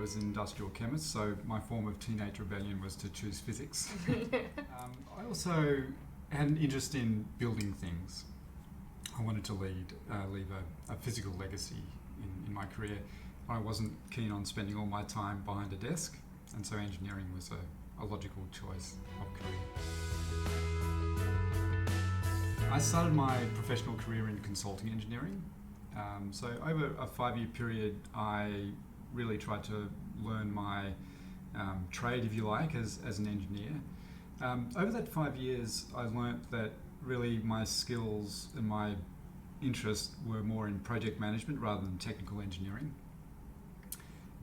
was an industrial chemist, so my form of teenage rebellion was to choose physics. I also had an interest in building things. I wanted to leave a physical legacy in my career. I wasn't keen on spending all my time behind a desk, and so engineering was a logical choice of career. I started my professional career in consulting engineering. So over a 5-year period, I really tried to learn my trade, if you like, as an engineer. Over that 5 years, I learnt that really my skills and my interests were more in project management rather than technical engineering.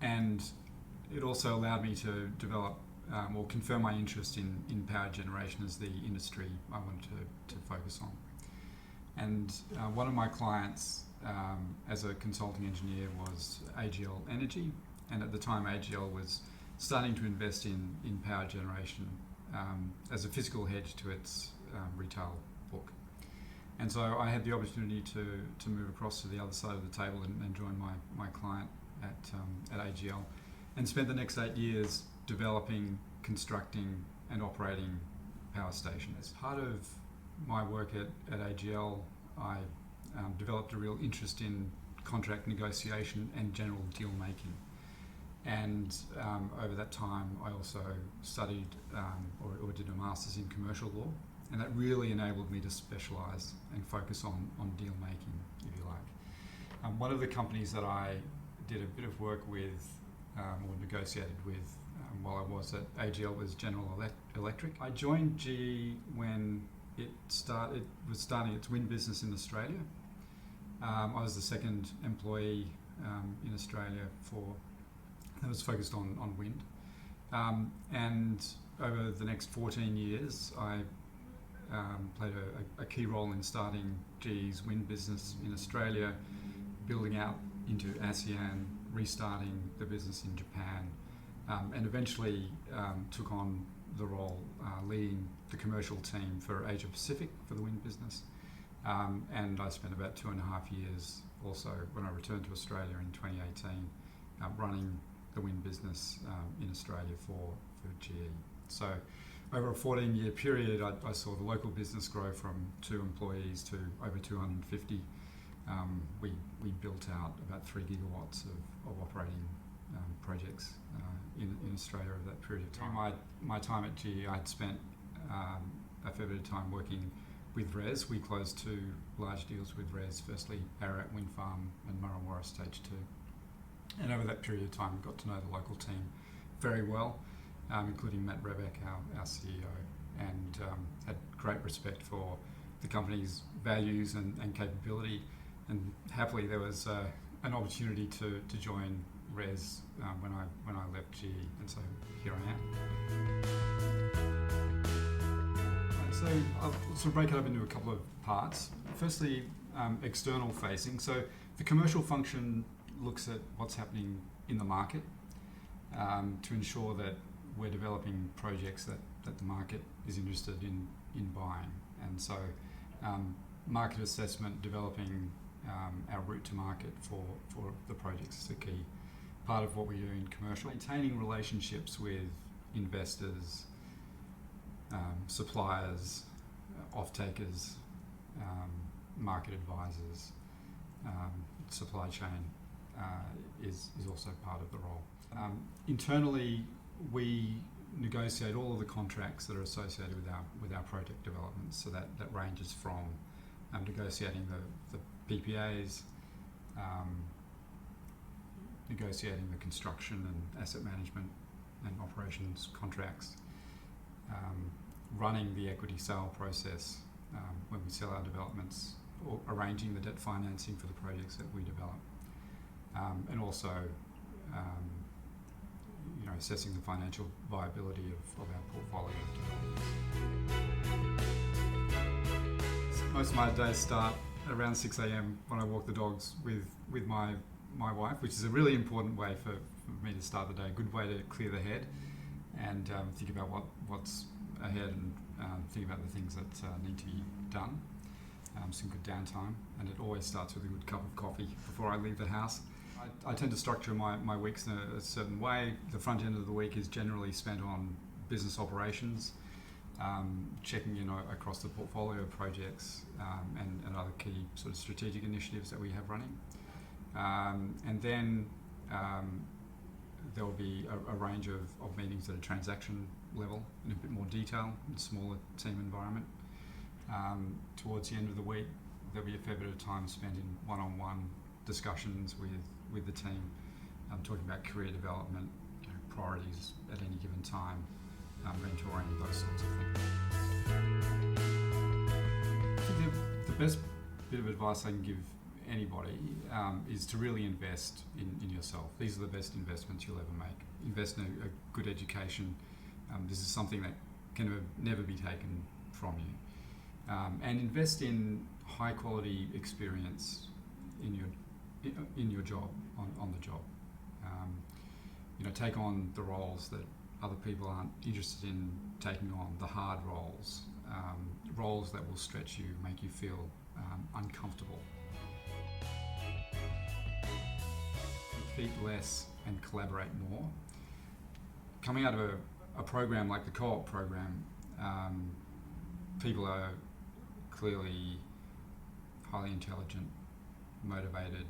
And it also allowed me to develop or confirm my interest in power generation as the industry I wanted to focus on. And one of my clients as a consulting engineer was AGL Energy, and at the time AGL was starting to invest in power generation as a physical hedge to its retail book. And so I had the opportunity to move across to the other side of the table and join my client at AGL, and spent the next 8 years developing, constructing and operating power stations. As part of my work at AGL, I developed a real interest in contract negotiation and general deal making. And over that time, I also studied or did a master's in commercial law, and that really enabled me to specialise and focus on deal making, if you like. One of the companies that I did a bit of work with or negotiated with while I was at AGL was General Electric. I joined GE when it was starting its wind business in Australia. I was the second employee in Australia that was focused on wind. And over the next 14 years, I played a key role in starting GE's wind business in Australia, building out into ASEAN, restarting the business in Japan, and eventually took on the role leading the commercial team for Asia Pacific for the wind business. And I spent about 2.5 years also when I returned to Australia in 2018 running the wind business in Australia for GE. So over a 14-year period, I saw the local business grow from 2 employees to over 250. We built out about 3 gigawatts of operating projects in Australia over that period of time. My time at GE, I'd spent a fair bit of time working with RES. We closed 2 large deals with RES, firstly Ararat Wind Farm and Murra Stage 2. And over that period of time, got to know the local team very well, including Matt Rebeck, our CEO, and had great respect for the company's values and capability. And happily, there was an opportunity to join RES when I left GE, and so here I am. So I'll sort of break it up into a couple of parts. Firstly, external facing. So the commercial function looks at what's happening in the market to ensure that we're developing projects that the market is interested in buying. And so market assessment, developing our route to market for the projects is a key part of what we do in commercial. Maintaining relationships with investors, suppliers, off-takers, market advisors, supply chain is also part of the role. Internally, we negotiate all of the contracts that are associated with our project developments. So that ranges from negotiating the PPAs, negotiating the construction and asset management and operations contracts, running the equity sale process when we sell our developments, or arranging the debt financing for the projects that we develop, and also assessing the financial viability of our portfolio of developments. Most of my days start around 6 a.m. when I walk the dogs with my wife, which is a really important way for me to start the day, a good way to clear the head and think about what's ahead and think about the things that need to be done. Some good downtime, and it always starts with a good cup of coffee before I leave the house. I tend to structure my weeks in a certain way. The front end of the week is generally spent on business operations, checking in across the portfolio of projects and other key sort of strategic initiatives that we have running. And then there will be a range of meetings at a transaction level in a bit more detail in a smaller team environment. Towards the end of the week, there'll be a fair bit of time spent in one-on-one discussions with the team, talking about career development, priorities at any given time, mentoring, those sorts of things. I think the best bit of advice I can give anybody is to really invest in yourself. These are the best investments you'll ever make. Invest in a good education. This is something that can never be taken from you. And invest in high quality experience in your job, on the job. Take on the roles that other people aren't interested in taking on, the hard roles, roles that will stretch you, make you feel uncomfortable. Compete less and collaborate more. Coming out of a program like the Co-op Program, people are clearly highly intelligent, motivated,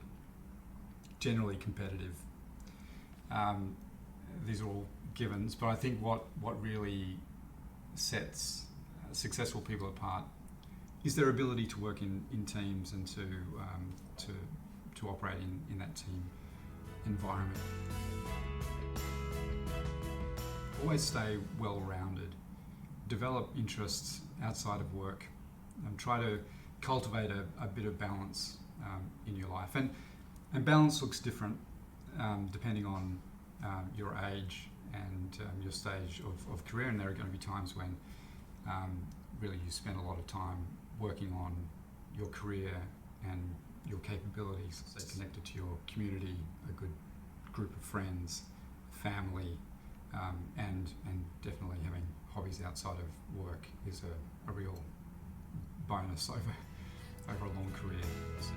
generally competitive. These are all givens, but I think what really sets successful people apart is their ability to work in teams and to operate in that team environment. Always stay well-rounded. Develop interests outside of work and try to cultivate a bit of balance in your life. And balance looks different depending on your age and your stage of career, and there are going to be times when really you spend a lot of time working on your career and your capabilities. Stay connected to your community, a good group of friends, family, and definitely having hobbies outside of work is a real bonus over a long career. So.